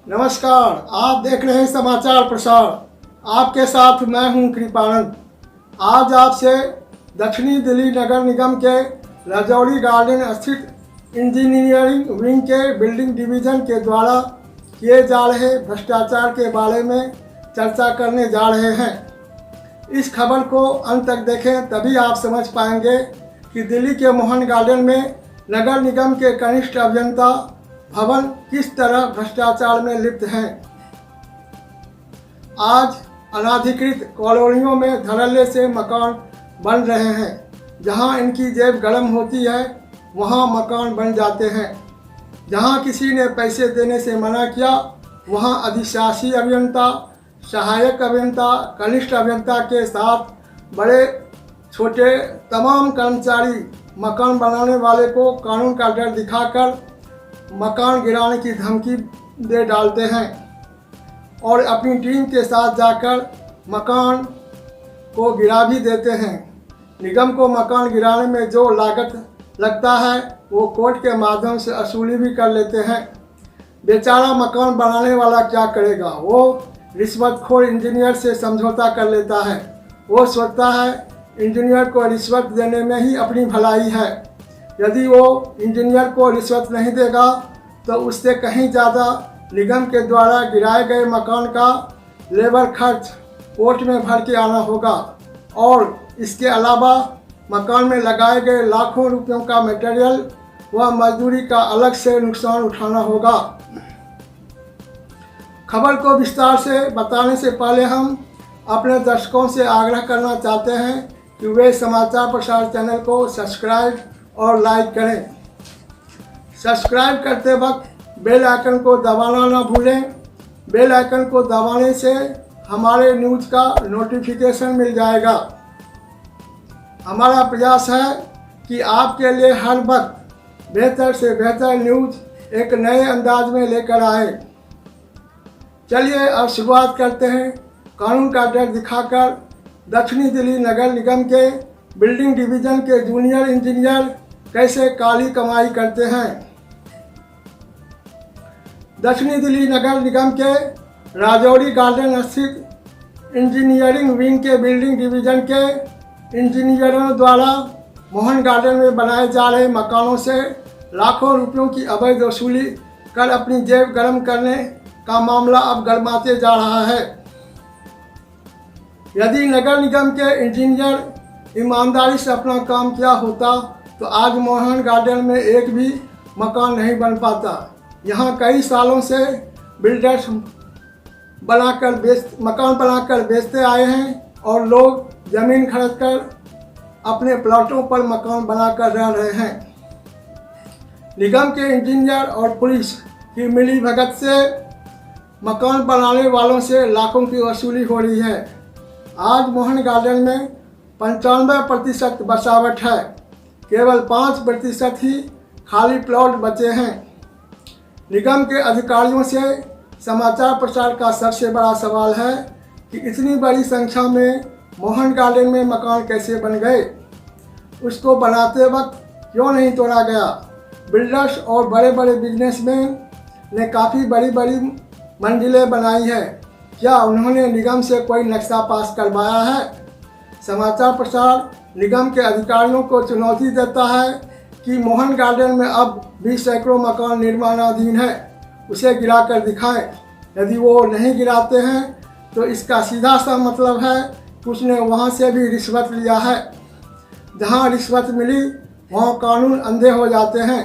नमस्कार, आप देख रहे हैं समाचार प्रसार। आपके साथ मैं हूं कृपानंद। आज आपसे दक्षिणी दिल्ली नगर निगम के राजौरी गार्डन स्थित इंजीनियरिंग विंग के बिल्डिंग डिवीजन के द्वारा किए जा रहे भ्रष्टाचार के बारे में चर्चा करने जा रहे हैं। इस खबर को अंत तक देखें, तभी आप समझ पाएंगे कि दिल्ली के मोहन गार्डन में नगर निगम के कनिष्ठ अभियंता भवन किस तरह भ्रष्टाचार में लिप्त हैं। आज अनाधिकृत कॉलोनियों में धड़ल्ले से मकान बन रहे हैं। जहां इनकी जेब गर्म होती है वहां मकान बन जाते हैं। जहां किसी ने पैसे देने से मना किया वहां अधिशासी अभियंता, सहायक अभियंता, कनिष्ठ अभियंता के साथ बड़े छोटे तमाम कर्मचारी मकान बनाने वाले को कानून का डर दिखाकर मकान गिराने की धमकी दे डालते हैं और अपनी टीम के साथ जाकर मकान को गिरा भी देते हैं। निगम को मकान गिराने में जो लागत लगता है वो कोर्ट के माध्यम से वसूली भी कर लेते हैं। बेचारा मकान बनाने वाला क्या करेगा? वो रिश्वतखोर इंजीनियर से समझौता कर लेता है। वो सोचता है इंजीनियर को रिश्वत देने में ही अपनी भलाई है। यदि वो इंजीनियर को रिश्वत नहीं देगा तो उससे कहीं ज़्यादा निगम के द्वारा गिराए गए मकान का लेबर खर्च कोर्ट में भर के आना होगा और इसके अलावा मकान में लगाए गए लाखों रुपयों का मटेरियल व मजदूरी का अलग से नुकसान उठाना होगा। खबर को विस्तार से बताने से पहले हम अपने दर्शकों से आग्रह करना चाहते हैं कि वे समाचार प्रसार चैनल को सब्सक्राइब और लाइक करें। सब्सक्राइब करते वक्त बेल आइकन को दबाना ना भूलें। बेल आइकन को दबाने से हमारे न्यूज़ का नोटिफिकेशन मिल जाएगा। हमारा प्रयास है कि आपके लिए हर वक्त बेहतर से बेहतर न्यूज़ एक नए अंदाज में लेकर आए। चलिए अब शुरुआत करते हैं। कानून का डर दिखाकर दक्षिणी दिल्ली नगर निगम के बिल्डिंग डिवीजन के जूनियर इंजीनियर कैसे काली कमाई करते हैं। दक्षिणी दिल्ली नगर निगम के राजौरी गार्डन स्थित इंजीनियरिंग विंग के बिल्डिंग डिवीजन के इंजीनियरों द्वारा मोहन गार्डन में बनाए जा रहे मकानों से लाखों रुपयों की अवैध वसूली कर अपनी जेब गर्म करने का मामला अब गरमाते जा रहा है। यदि नगर निगम के इंजीनियर ईमानदारी से अपना काम किया होता तो आज मोहन गार्डन में एक भी मकान नहीं बन पाता। यहाँ कई सालों से बिल्डर्स मकान बनाकर बेचते आए हैं और लोग ज़मीन खरीद कर अपने प्लॉटों पर मकान बनाकर रह रहे हैं। निगम के इंजीनियर और पुलिस की मिलीभगत से मकान बनाने वालों से लाखों की वसूली हो रही है। आज मोहन गार्डन में 95% बसावट है। केवल 5% ही खाली प्लॉट बचे हैं। निगम के अधिकारियों से समाचार प्रसार का सबसे बड़ा सवाल है कि इतनी बड़ी संख्या में मोहन गार्डन में मकान कैसे बन गए। उसको बनाते वक्त क्यों नहीं तोड़ा गया। बिल्डर्स और बड़े बड़े बिजनेसमैन ने काफ़ी बड़ी बड़ी मंजिलें बनाई है। क्या उन्होंने निगम से कोई नक्शा पास करवाया है? समाचार प्रसार निगम के अधिकारियों को चुनौती देता है कि मोहन गार्डन में अब भी सैकड़ों मकान निर्माणाधीन है, उसे गिराकर दिखाएं। यदि वो नहीं गिराते हैं तो इसका सीधा सा मतलब है कि उसने वहाँ से भी रिश्वत लिया है। जहाँ रिश्वत मिली वहाँ कानून अंधे हो जाते हैं।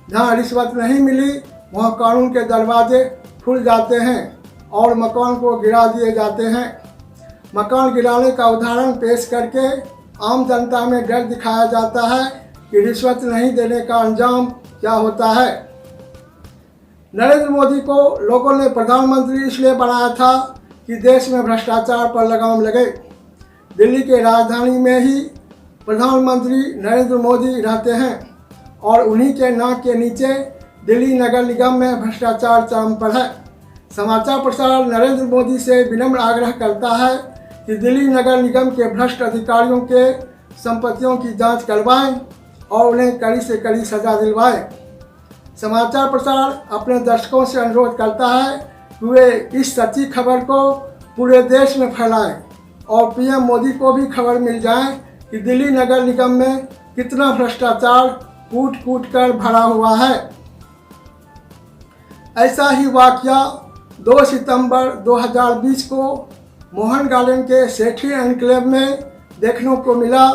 जहाँ रिश्वत नहीं मिली वहाँ कानून के दरवाजे खुल जाते हैं और मकान को गिरा दिए जाते हैं। मकान गिराने का उदाहरण पेश करके आम जनता में डर दिखाया जाता है कि रिश्वत नहीं देने का अंजाम क्या होता है। नरेंद्र मोदी को लोगों ने प्रधानमंत्री इसलिए बनाया था कि देश में भ्रष्टाचार पर लगाम लगे। दिल्ली के राजधानी में ही प्रधानमंत्री नरेंद्र मोदी रहते हैं और उन्हीं के नाक के नीचे दिल्ली नगर निगम में भ्रष्टाचार चरम पर है। समाचार प्रसार नरेंद्र मोदी से विनम्र आग्रह करता है कि दिल्ली नगर निगम के भ्रष्ट अधिकारियों के संपत्तियों की जांच करवाएं और उन्हें कड़ी से कड़ी सजा दिलवाएं। समाचार प्रसार अपने दर्शकों से अनुरोध करता है कि वे इस सच्ची खबर को पूरे देश में फैलाएं और पीएम मोदी को भी खबर मिल जाए कि दिल्ली नगर निगम में कितना भ्रष्टाचार कूट कूट कर भरा हुआ है। ऐसा ही वाकया 2 सितंबर 2020 को मोहन गार्डन के सेठी एनक्लेव में देखने को मिला,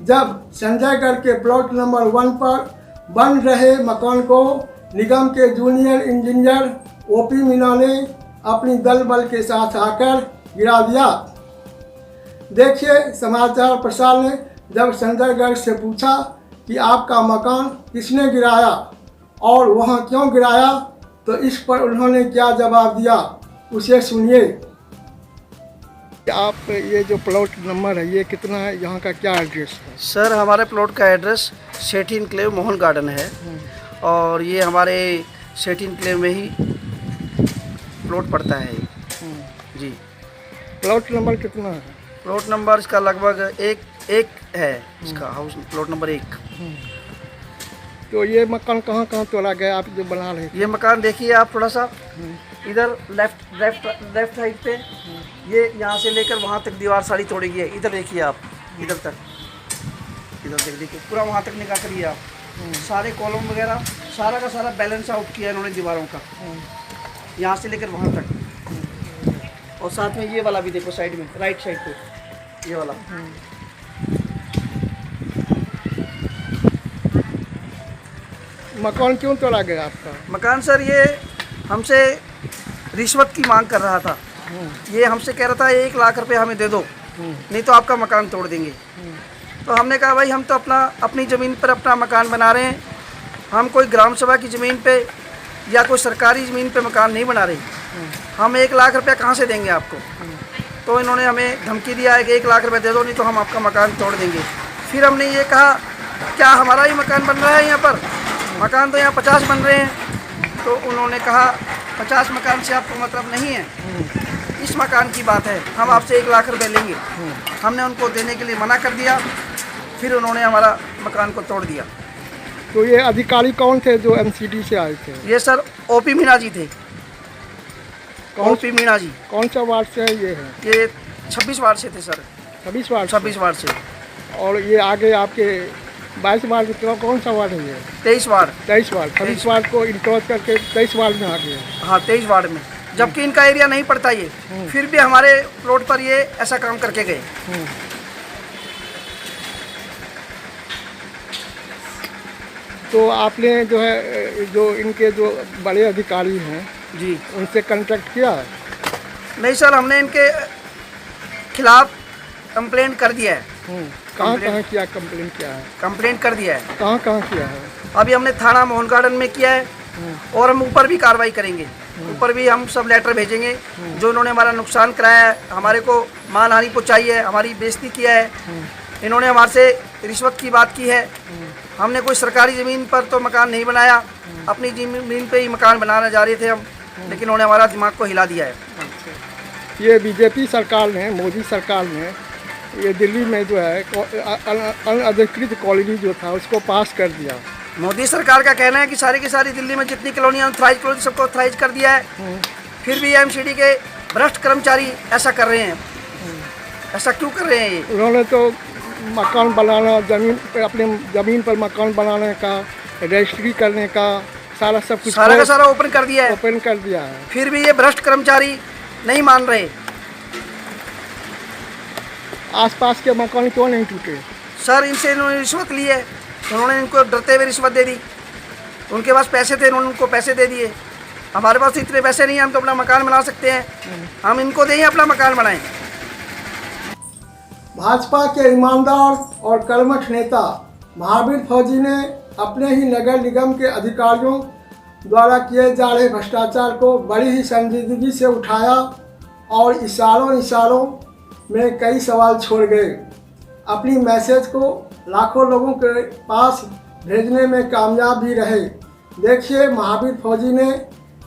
जब संजयगढ़ के प्लॉट नंबर 1 पर बन रहे मकान को निगम के जूनियर इंजीनियर ओपी मीणा ने अपनी दल बल के साथ आकर गिरा दिया। देखिए, समाचार प्रसार ने जब संजयगढ़ से पूछा कि आपका मकान किसने गिराया और वहां क्यों गिराया, तो इस पर उन्होंने क्या जवाब दिया, उसे सुनिए। आप ये जो प्लॉट नंबर है ये कितना है, यहाँ का क्या एड्रेस है? सर, हमारे प्लॉट का एड्रेस सेठी एनक्लेव मोहन गार्डन है और ये हमारे सेठी एनक्लेव में ही प्लॉट पड़ता है जी। प्लॉट नंबर कितना है? प्लॉट नंबर इसका लगभग एक है, इसका हाउस प्लॉट नंबर 1। तो ये मकान कहाँ कहाँ तोड़ा गया, आप जो बना रहे थे? ये मकान देखिए आप थोड़ा सा इधर लेफ्ट साइड पे, ये यहाँ से लेकर वहाँ तक दीवार सारी तोड़ी गई है। इधर देखिए आप, इधर तक, इधर देखिए पूरा वहाँ तक निकाह करिए आप। सारे कॉलम वगैरह सारा का सारा बैलेंस आउट किया इन्होंने दीवारों का, यहाँ से लेकर वहाँ तक। और साथ में ये वाला भी देखो साइड में, राइट साइड पे ये वाला। मकान क्यों तोड़ा गया आपका? मकान सर ये हमसे रिश्वत की मांग कर रहा था। ये हमसे कह रहा था 1 लाख रुपए हमें दे दो, नहीं तो आपका मकान तोड़ देंगे। तो हमने कहा भाई हम तो अपनी ज़मीन पर अपना मकान बना रहे हैं, हम कोई ग्राम सभा की ज़मीन पे या कोई सरकारी ज़मीन पे मकान नहीं बना रहे, हम 1 लाख रुपया कहाँ से देंगे आपको। तो इन्होंने हमें धमकी दिया है कि 1 लाख रुपये दे दो, नहीं तो हम आपका मकान तोड़ देंगे। फिर हमने ये कहा क्या हमारा ही मकान बन रहा है यहाँ पर, मकान तो यहाँ 50 बन रहे हैं। तो उन्होंने कहा 50 मकान से आपको मतलब नहीं है, इस मकान की बात है, हम आपसे 1 लाख रुपए लेंगे। हमने उनको देने के लिए मना कर दिया, फिर उन्होंने हमारा मकान को तोड़ दिया। तो ये अधिकारी कौन थे जो एमसीडी से आए थे? ये सर ओपी मीणा जी थे। ओपी मीणा जी। कौन सा वार्ड से है ये? है ये 26 वार्ड से थे सर। 26 वार्ड? 26 वार्ड से। और ये आगे आपके 22 वार्ड कौन सा वार्ड है ये? 23 वार्ड। 23 वार्ड। 26 वार्ड को इंक्रोच करके 23 वार्ड में आ गए। हाँ, 23 वार्ड में, जबकि इनका एरिया नहीं पड़ता ये, फिर भी हमारे प्लॉट पर ये ऐसा काम करके गए। तो आपने जो है जो इनके जो बड़े अधिकारी हैं जी, उनसे कांटेक्ट किया? नहीं सर, हमने इनके खिलाफ कंप्लेंट कर दिया है। कहाँ कहाँ किया कंप्लेंट किया है? कंप्लेंट कर दिया है। कहाँ कहाँ किया है? अभी हमने थाना मोहन गार्डन में किया है और हम ऊपर भी कार्रवाई करेंगे। ऊपर भी हम सब लेटर भेजेंगे। जो इन्होंने हमारा नुकसान कराया है, हमारे को मानहानि पहुँचाई है, हमारी बेइज्जती किया है, इन्होंने हमारे से रिश्वत की बात की है। हमने कोई सरकारी ज़मीन पर तो मकान नहीं बनाया, अपनी ज़मीन पे ही मकान बनाने जा रहे थे हम, लेकिन उन्होंने हमारा दिमाग को हिला दिया है। ये बीजेपी सरकार ने, मोदी सरकार ने ये दिल्ली में जो है अनअधिकृत कॉलोनी जो था उसको पास कर दिया। मोदी सरकार का कहना है कि सारी की सारी दिल्ली में जितनी कॉलोनियाँ अनथराइज कॉलोनी सबको अथराइज कर दिया है, फिर भी एमसीडी के भ्रष्ट कर्मचारी ऐसा कर रहे हैं। ऐसा क्यों कर रहे हैं ये? उन्होंने तो मकान बनाना, जमीन पे अपने ज़मीन पर मकान बनाने का, रजिस्ट्री करने का सारा सब कुछ सारा का सारा ओपन कर दिया है। ओपन कर दिया है। फिर भी ये भ्रष्ट कर्मचारी नहीं मान रहे। आसपास के मकान क्यों नहीं टूटे? सर, इनसे इन्होंने रिश्वत ली है, उन्होंने इनको डरते हुए रिश्वत दे दी। उनके पास पैसे थे, उन्होंने उनको पैसे दे दिए। हमारे पास इतने पैसे नहीं हैं, हम तो अपना मकान बना सकते हैं, हम इनको दें अपना मकान बनाएं। भाजपा के ईमानदार और कर्मठ नेता महावीर फौजी ने अपने ही नगर निगम के अधिकारियों द्वारा किए जा रहे भ्रष्टाचार को बड़ी ही संजीदगी से उठाया और इशारों में कई सवाल छोड़ गए। अपनी मैसेज को लाखों लोगों के पास भेजने में कामयाब भी रहे। देखिए महावीर फौजी ने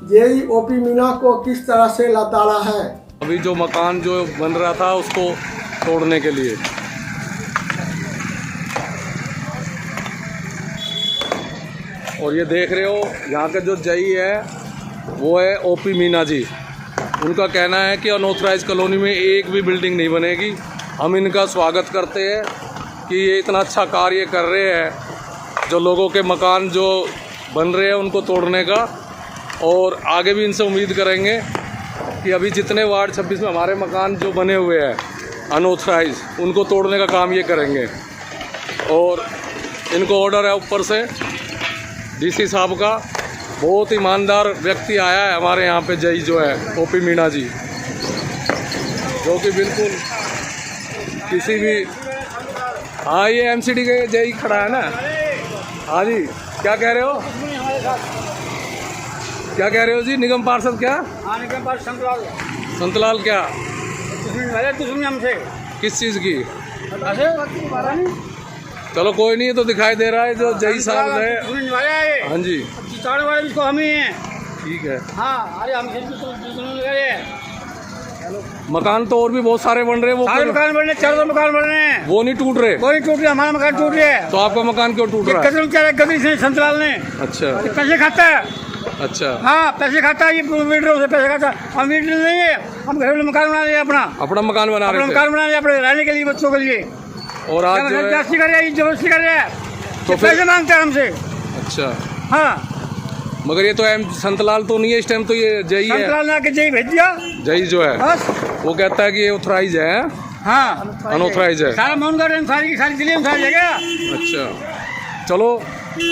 जेई ओपी मीणा को किस तरह से लताड़ा है। अभी जो मकान जो बन रहा था उसको तोड़ने के लिए। और ये देख रहे हो यहाँ के जो जई है वो है ओपी मीना जी। उनका कहना है कि अनऑथराइज कॉलोनी में एक भी बिल्डिंग नहीं बनेगी। हम इनका स्वागत करते हैं कि ये इतना अच्छा कार्य कर रहे हैं, जो लोगों के मकान जो बन रहे हैं उनको तोड़ने का। और आगे भी इनसे उम्मीद करेंगे कि अभी जितने वार्ड 26 में हमारे मकान जो बने हुए हैं अनऑथराइज, उनको तोड़ने का काम ये करेंगे। और इनको ऑर्डर है ऊपर से डीसी साहब का। बहुत ईमानदार व्यक्ति आया है हमारे यहाँ पे जई जो है ओपी मीना जी, जो कि बिल्कुल किसी भी। हाँ, ये एमसीडी के जई खड़ा है ना। हाँ जी, क्या कह रहे हो? क्या कह रहे हो जी? निगम पार्षद क्या? हाँ, निगम पार्षद संतलाल। संतलाल क्या? दुश्मनी हमसे। किस चीज़ की? चलो कोई नहीं, तो दिखाई दे रहा है जो जई साहब है। हाँ जी, चिताड़ वाले इसको हम ही हैं। ठीक है। हाँ, अरे हमसे मकान तो और भी बहुत सारे बन रहे हैं। वो सारे मकान बन रहे हैं, 4 मकान बन रहे हैं। वो नहीं टूट रहे? वो नहीं टूट रहे, हमारा मकान टूट रहा है। तो आपका मकान क्यों टूट रहा है? कदम क्या गदी से संतलाल ने। अच्छा, पैसे खाता है। अच्छा। हाँ, पैसे खाता है, ये मीटर से पैसे खाता है। हम मीटर नहीं है, हम घरेलू मकान बना रहे हैं। अपना मकान बना रहे थे। मकान बना रहे हैं अपने रहने के लिए, बच्चों के लिए। और आज जबरदस्ती कर रहे हैं, जबरदस्ती कर रहे हैं, तो पैसे मांगते हैं हमसे। अच्छा। हाँ, मगर ये तो संतलाल तो नहीं है इस टाइम, तो ये जई है। संतलाल ने आके जई भेज दिया। जई जो है बस, वो कहता है कि ये ऑथराइज है। हाँ, अनऑथराइज है। सारा मोहन गार्डन सारी की सारी दिल्ली सारी जगह। अच्छा, चलो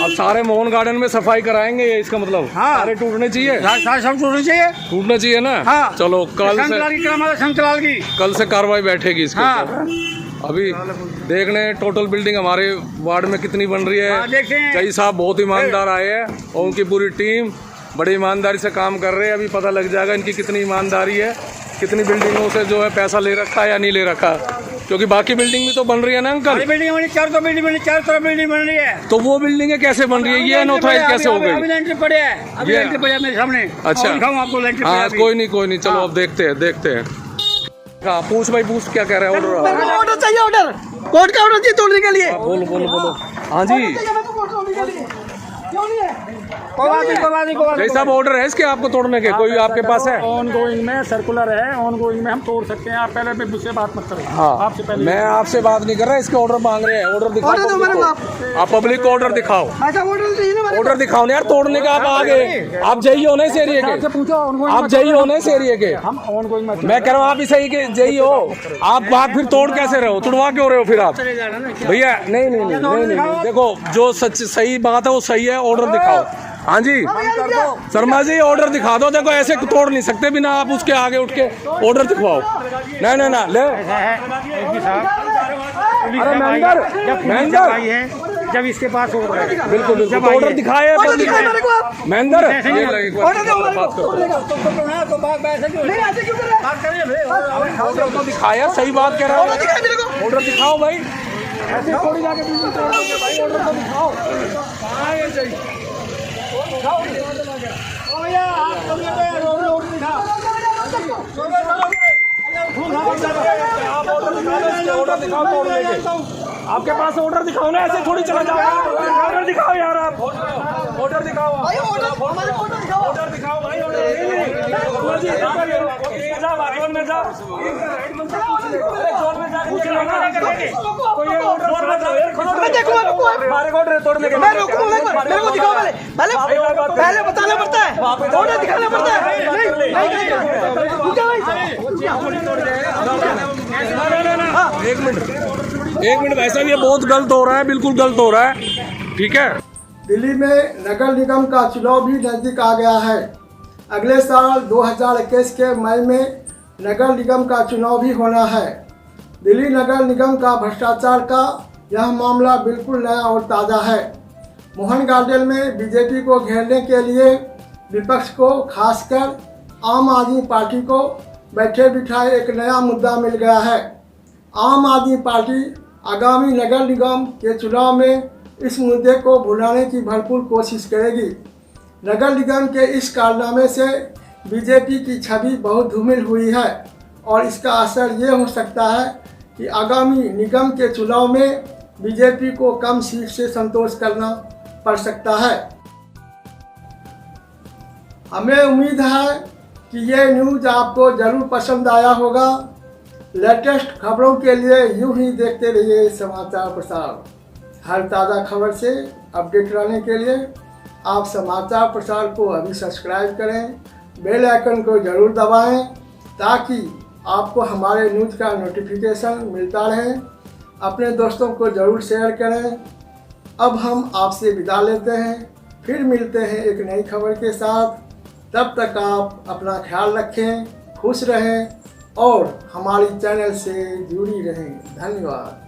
अब सारे मोहन गार्डन में सफाई कराएंगे, ये इसका मतलब। हाँ, सारे टूटने चाहिए। सारे सब टूटने चाहिए। टूटना चाहिए ना। हाँ, चलो संतलाल की काम है, संतलाल की। कल से कार्रवाई बैठेगी इसके हाँ। ऊपर। अभी देखने टोटल बिल्डिंग हमारे वार्ड में कितनी बन रही है। हाँ, देखते हैं। जई साहब बहुत ईमानदार आए हैं और उनकी पूरी टीम बड़ी ईमानदारी से काम कर रहे हैं। अभी पता लग जाएगा इनकी कितनी ईमानदारी है, कितनी बिल्डिंगों से जो है पैसा ले रखा है या नहीं ले रखा, क्योंकि बाकी बिल्डिंग भी तो बन रही है ना अंकल। बिल्डिंग बनी, 4 बिल्डिंग बनी, 4 तरफ बिल्डिंग बन रही है। तो वो बिल्डिंगें कैसे बन रही है? ये अनऑथराइज कैसे हो गई? अभी लेंटर पड़े हैं, अभी ये- लेंटर पड़े हैं मेरे सामने। अच्छा। और दिखाऊं आपको लेंटर पड़े हाँ, अभी। कोई नहीं, चलो अब देखते हैं। हाँ, पूछ भाई पूछ, क्या कह रहा है? ऑर्डर ऑर्डर चाहिए, ऑर्डर कोर्ट का ऑर्डर चाहिए तोड़ने के लिए। बोलो। हाँ जी, कोई बात नहीं। जय साहब ऑर्डर है इसके आपको तोड़ने के? कोई आपके पास है? ऑन गोइंग में सर्कुलर है, ऑन गोइंग में हम तोड़ सकते हैं। आप पहले भी मुझसे बात मत करें। हाँ, आपसे पहले मैं आपसे बात नहीं कर रहा, इसके ऑर्डर मांग रहे हैं। ऑर्डर दिखाओ। ऑर्डर दो मेरे को आप पब्लिक को ऑर्डर दिखाओ। ऐसा ऑर्डर चाहिए ना मेरे को। ऑर्डर दिखाओ ना यार, तोड़ने का। आप आगे आप जई हो ना इस एरिया आपसे के? पूछो ऑन आप जई हो ना इस एरिया के? हम ऑन गोइंग में मैं कह रहा हूँ आप इस एरिया के जई हो। आप बात फिर तोड़ कैसे रहे हो? तुड़वा क्यों रहे हो फिर आप? भैया नहीं, देखो जो सच सही बात है वो सही है। ऑर्डर दिखाओ। हाँ जी शर्मा जी, ऑर्डर दिखा दो। देखो ऐसे तोड़ नहीं सकते बिना आप उसके आगे उठ के ऑर्डर दिखवाओ। नहीं ना ले। अरे महेंद्र जब इसके पास हो रहा है, बिल्कुल ऑर्डर दिखाए ऑर्डर दिखाए मेरे को आप। महेंद्र। ऑर्डर दो मेरे को। तो बात ऐसे क्यों नहीं, ऐसे क्यों कर रहे हैं? बात करिए। ऑर्डर तो दिखाया, सही बात कह रहा ऑर्डर दिखाए मेरे को। हूँ। ऑर्डर दिखाओ भाई, ऐसे थोड़ी जाके बिल्डिंग तोड़ोगे भाई। ऑर्डर तो दिखाओ। कहाँ है सही? ऑर्डर दिखाओ तोड़ने के। आपके पास ऑर्डर दिखाओ ना, ऐसे थोड़ी चला जाओ। ऑर्डर दिखाओ यार, आप ऑर्डर दिखाओ। भाई ऑर्डर, हमारे ऑर्डर दिखाओ। ऑर्डर दिखाओ भाई। मैं देखूंगा, तोड़ने के मैं रोकूंगा। मेरे को दिखाओ पहले बताना पड़ता है, ऑर्डर दिखाना पड़ता है। नहीं, रुक जा भाई। एक मिनट भाई साहब, ये बहुत गलत हो रहा है, बिल्कुल गलत हो रहा है। ठीक है। दिल्ली में नगर निगम का चुनाव भी नज़दीक आ गया है। अगले साल 2021 के मई में नगर निगम का चुनाव भी होना है। दिल्ली नगर निगम का भ्रष्टाचार का यह मामला बिल्कुल नया और ताज़ा है। मोहन गार्डन में बीजेपी को घेरने के लिए विपक्ष को, खासकर आम आदमी पार्टी को बैठे बिठाए एक नया मुद्दा मिल गया है। आम आदमी पार्टी आगामी नगर निगम के चुनाव में इस मुद्दे को भुलाने की भरपूर कोशिश करेगी। नगर निगम के इस कारनामे से बीजेपी की छवि बहुत धूमिल हुई है। और इसका असर ये हो सकता है कि आगामी निगम के चुनाव में बीजेपी को कम सीट से संतोष करना पड़ सकता है। हमें उम्मीद है कि ये न्यूज़ आपको ज़रूर पसंद आया होगा। लेटेस्ट खबरों के लिए यूं ही देखते रहिए समाचार प्रसार। हर ताज़ा खबर से अपडेट रहने के लिए आप समाचार प्रसार को अभी सब्सक्राइब करें, बेल आइकन को ज़रूर दबाएं ताकि आपको हमारे न्यूज़ का नोटिफिकेशन मिलता रहे। अपने दोस्तों को ज़रूर शेयर करें। अब हम आपसे विदा लेते हैं, फिर मिलते हैं एक नई खबर के साथ। तब तक आप अपना ख्याल रखें, खुश रहें और हमारी चैनल से जुड़ी रहें। धन्यवाद।